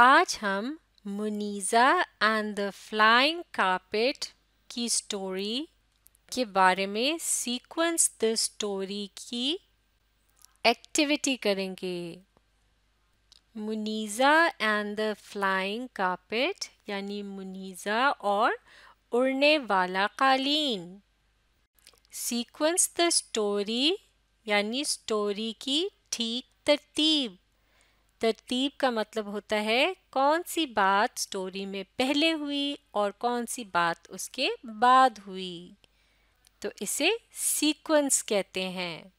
आज हम Muniza and the flying carpet की स्टोरी के बारे में सीक्वेंस द स्टोरी की एक्टिविटी करेंगे। Muniza and the flying carpet यानी मुनीज़ा और उड़ने वाला कालीन। सीक्वेंस द स्टोरी यानी स्टोरी की ठीक तरतीब। तरतीब का मतलब होता है कौन सी बात स्टोरी में पहले हुई और कौन सी बात उसके बाद हुई, तो इसे सीक्वेंस कहते हैं।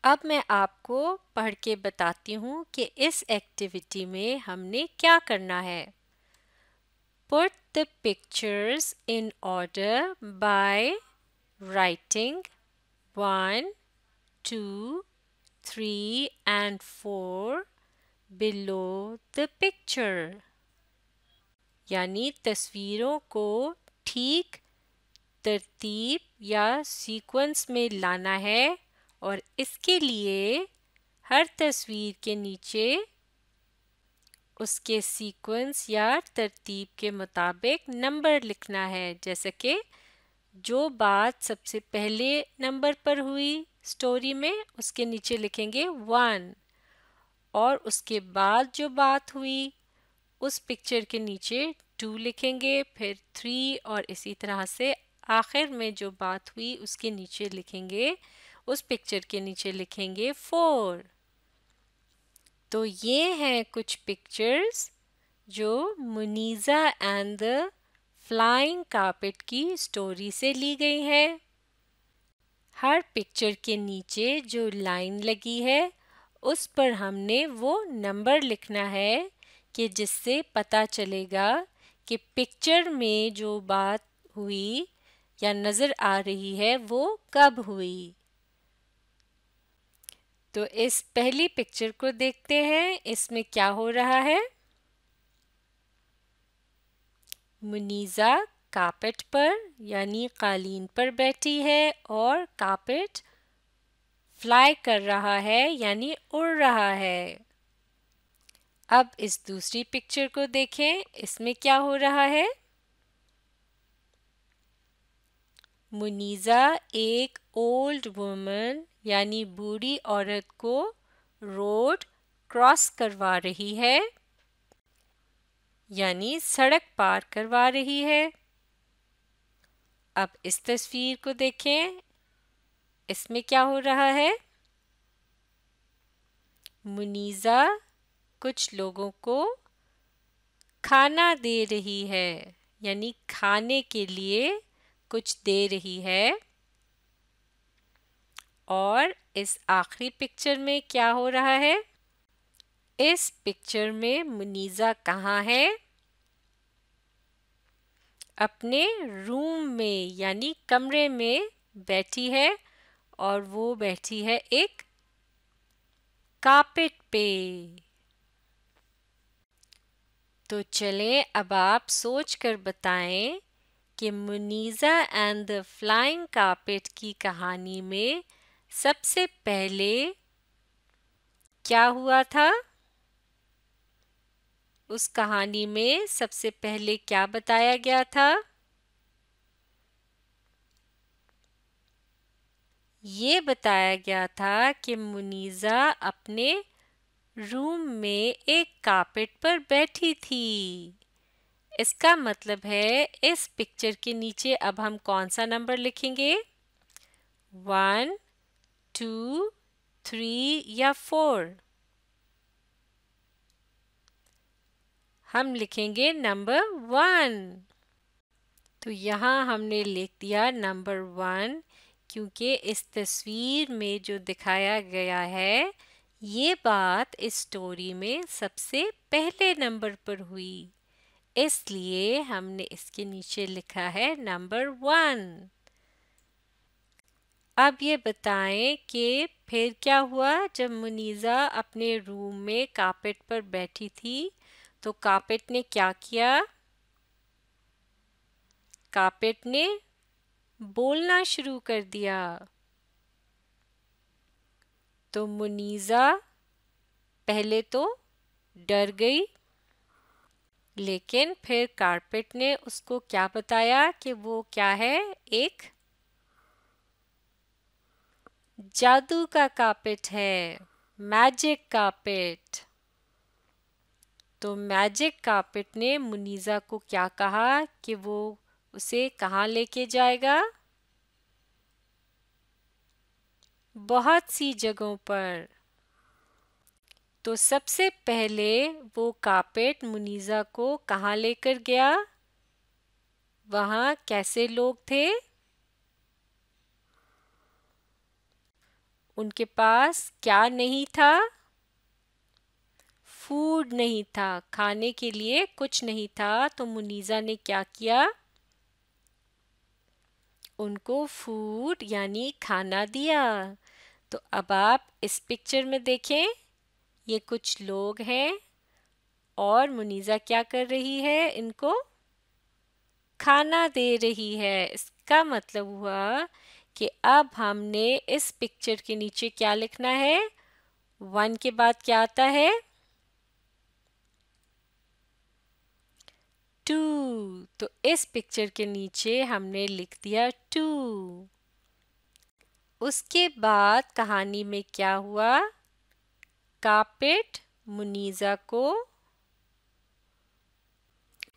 अब मैं आपको पढ़ के बताती हूँ कि इस एक्टिविटी में हमने क्या करना है। Put the pictures in order by writing 1, 2, 3 and 4 below the picture। यानी तस्वीरों को ठीक तरतीब या सीक्वेंस में लाना है और इसके लिए हर तस्वीर के नीचे उसके सीक्वेंस या तरतीब के मुताबिक नंबर लिखना है। जैसे कि जो बात सबसे पहले नंबर पर हुई स्टोरी में उसके नीचे लिखेंगे 1 और उसके बाद जो बात हुई उस पिक्चर के नीचे 2 लिखेंगे, फिर 3 और इसी तरह से आखिर में जो बात हुई उसके नीचे लिखेंगे, उस पिक्चर के नीचे लिखेंगे 4। तो ये हैं कुछ पिक्चर्स जो Muniza and the flying carpet की स्टोरी से ली गई है। हर पिक्चर के नीचे जो लाइन लगी है उस पर हमने वो नंबर लिखना है कि जिससे पता चलेगा कि पिक्चर में जो बात हुई या नज़र आ रही है वो कब हुई। तो इस पहली पिक्चर को देखते हैं, इसमें क्या हो रहा है। मुनीज़ा कारपेट पर यानी कालीन पर बैठी है और कारपेट फ्लाई कर रहा है यानी उड़ रहा है। अब इस दूसरी पिक्चर को देखें, इसमें क्या हो रहा है। मुनीज़ा एक ओल्ड वुमन यानी बूढ़ी औरत को रोड क्रॉस करवा रही है यानी सड़क पार करवा रही है। अब इस तस्वीर को देखें, इसमें क्या हो रहा है। मुनीज़ा कुछ लोगों को खाना दे रही है यानी खाने के लिए कुछ दे रही है। और इस आखिरी पिक्चर में क्या हो रहा है। इस पिक्चर में मुनीज़ा कहाँ है। अपने रूम में यानी कमरे में बैठी है और वो बैठी है एक कारपेट पे। तो चलें अब आप सोच कर बताएं कि Muniza and the flying carpet की कहानी में सबसे पहले क्या हुआ था। उस कहानी में सबसे पहले क्या बताया गया था। ये बताया गया था कि मुनीज़ा अपने रूम में एक कारपेट पर बैठी थी। इसका मतलब है इस पिक्चर के नीचे अब हम कौन सा नंबर लिखेंगे। 1, 2, 3 या 4। हम लिखेंगे नंबर 1। तो यहाँ हमने लिख दिया नंबर 1 क्योंकि इस तस्वीर में जो दिखाया गया है ये बात इस स्टोरी में सबसे पहले नंबर पर हुई, इसलिए हमने इसके नीचे लिखा है नंबर 1। अब ये बताएं कि फिर क्या हुआ जब मुनीज़ा अपने रूम में कारपेट पर बैठी थी तो कारपेट ने क्या किया। कारपेट ने बोलना शुरू कर दिया। तो मुनीज़ा पहले तो डर गई, लेकिन फिर कारपेट ने उसको क्या बताया कि वो क्या है, एक जादू का कारपेट है, मैजिक कारपेट। तो मैजिक कारपेट ने मुनीज़ा को क्या कहा कि वो उसे कहाँ लेके जाएगा, बहुत सी जगहों पर। तो सबसे पहले वो कारपेट मुनीज़ा को कहाँ लेकर गया, वहाँ कैसे लोग थे, उनके पास क्या नहीं था, फूड नहीं था, खाने के लिए कुछ नहीं था। तो मुनीज़ा ने क्या किया, उनको फूड यानी खाना दिया। तो अब आप इस पिक्चर में देखें, ये कुछ लोग हैं और मुनीज़ा क्या कर रही है, इनको खाना दे रही है। इसका मतलब हुआ कि अब हमने इस पिक्चर के नीचे क्या लिखना है, 1 के बाद क्या आता है, 2। तो इस पिक्चर के नीचे हमने लिख दिया 2। उसके बाद कहानी में क्या हुआ, कारपेट मुनीज़ा को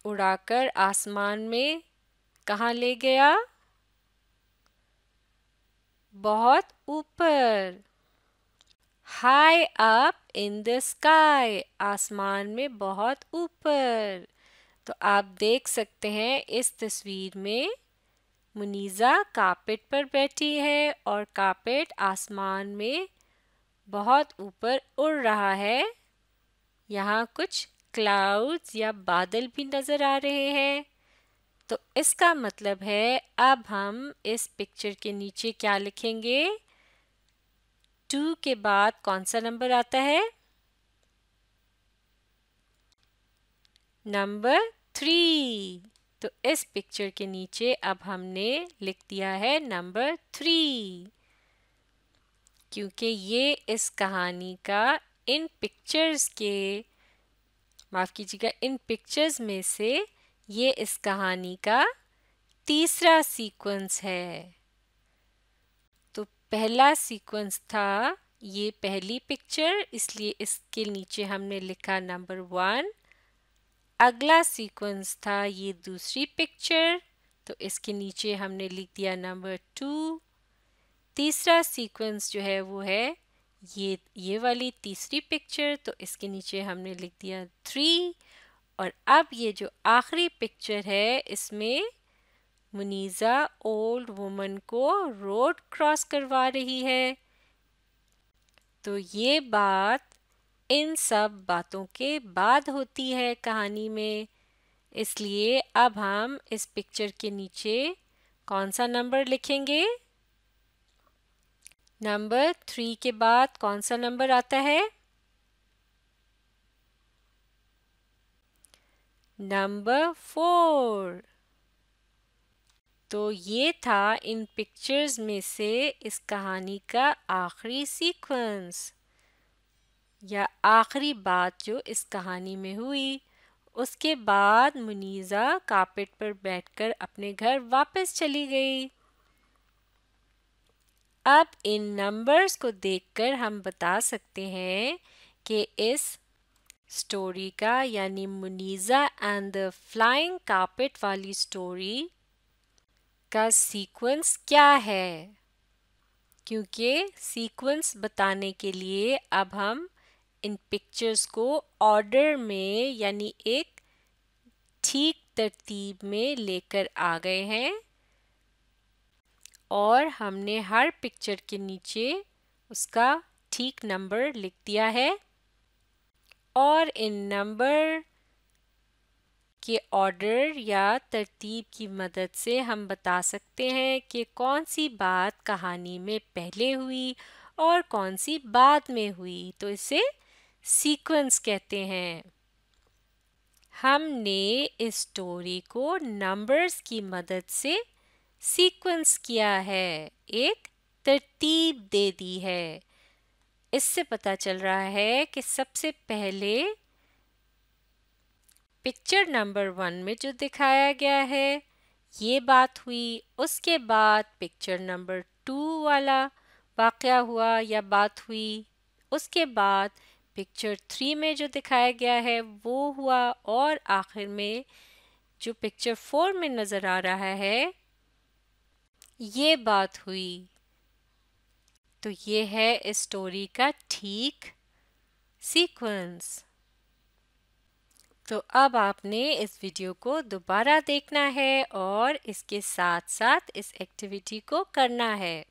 उड़ाकर आसमान में कहाँ ले गया, बहुत ऊपर, high up in the sky, आसमान में बहुत ऊपर। तो आप देख सकते हैं इस तस्वीर में मुनीज़ा कारपेट पर बैठी है और कारपेट आसमान में बहुत ऊपर उड़ रहा है। यहाँ कुछ क्लाउड्स या बादल भी नज़र आ रहे हैं। तो इसका मतलब है अब हम इस पिक्चर के नीचे क्या लिखेंगे, 2 के बाद कौन सा नंबर आता है, नंबर 3। तो इस पिक्चर के नीचे अब हमने लिख दिया है नंबर 3, क्योंकि ये इस कहानी का इन पिक्चर्स के, माफ कीजिएगा, इन पिक्चर्स में से ये इस कहानी का तीसरा सीक्वेंस है। तो पहला सीक्वेंस था ये पहली पिक्चर, इसलिए इसके नीचे हमने लिखा नंबर 1। अगला सीक्वेंस था ये दूसरी पिक्चर, तो इसके नीचे हमने लिख दिया नंबर 2। तीसरा सीक्वेंस जो है वो है ये वाली तीसरी पिक्चर, तो इसके नीचे हमने लिख दिया 3। और अब ये जो आखिरी पिक्चर है इसमें मुनीज़ा ओल्ड वुमन को रोड क्रॉस करवा रही है। तो ये बात इन सब बातों के बाद होती है कहानी में, इसलिए अब हम इस पिक्चर के नीचे कौन सा नंबर लिखेंगे, नंबर 3 के बाद कौन सा नंबर आता है, नंबर 4। तो ये था इन पिक्चर्स में से इस कहानी का आखिरी सीक्वेंस या आखिरी बात जो इस कहानी में हुई। उसके बाद मुनीज़ा कारपेट पर बैठकर अपने घर वापस चली गई। अब इन नंबर्स को देखकर हम बता सकते हैं कि इस स्टोरी का यानी Muniza and the flying carpet वाली स्टोरी का सीक्वेंस क्या है, क्योंकि सीक्वेंस बताने के लिए अब हम इन पिक्चर्स को ऑर्डर में यानी एक ठीक तरतीब में लेकर आ गए हैं और हमने हर पिक्चर के नीचे उसका ठीक नंबर लिख दिया है। और इन नंबर के ऑर्डर या तरतीब की मदद से हम बता सकते हैं कि कौन सी बात कहानी में पहले हुई और कौन सी बाद में हुई। तो इसे सीक्वेंस कहते हैं। हमने इस स्टोरी को नंबर्स की मदद से सीक्वेंस किया है, एक तरतीब दे दी है। इससे पता चल रहा है कि सबसे पहले पिक्चर नंबर 1 में जो दिखाया गया है ये बात हुई, उसके बाद पिक्चर नंबर 2 वाला वाक़या हुआ या बात हुई, उसके बाद पिक्चर 3 में जो दिखाया गया है वो हुआ, और आखिर में जो पिक्चर 4 में नज़र आ रहा है ये बात हुई। तो ये है इस स्टोरी का ठीक सीक्वेंस। तो अब आपने इस वीडियो को दोबारा देखना है और इसके साथ साथ इस एक्टिविटी को करना है।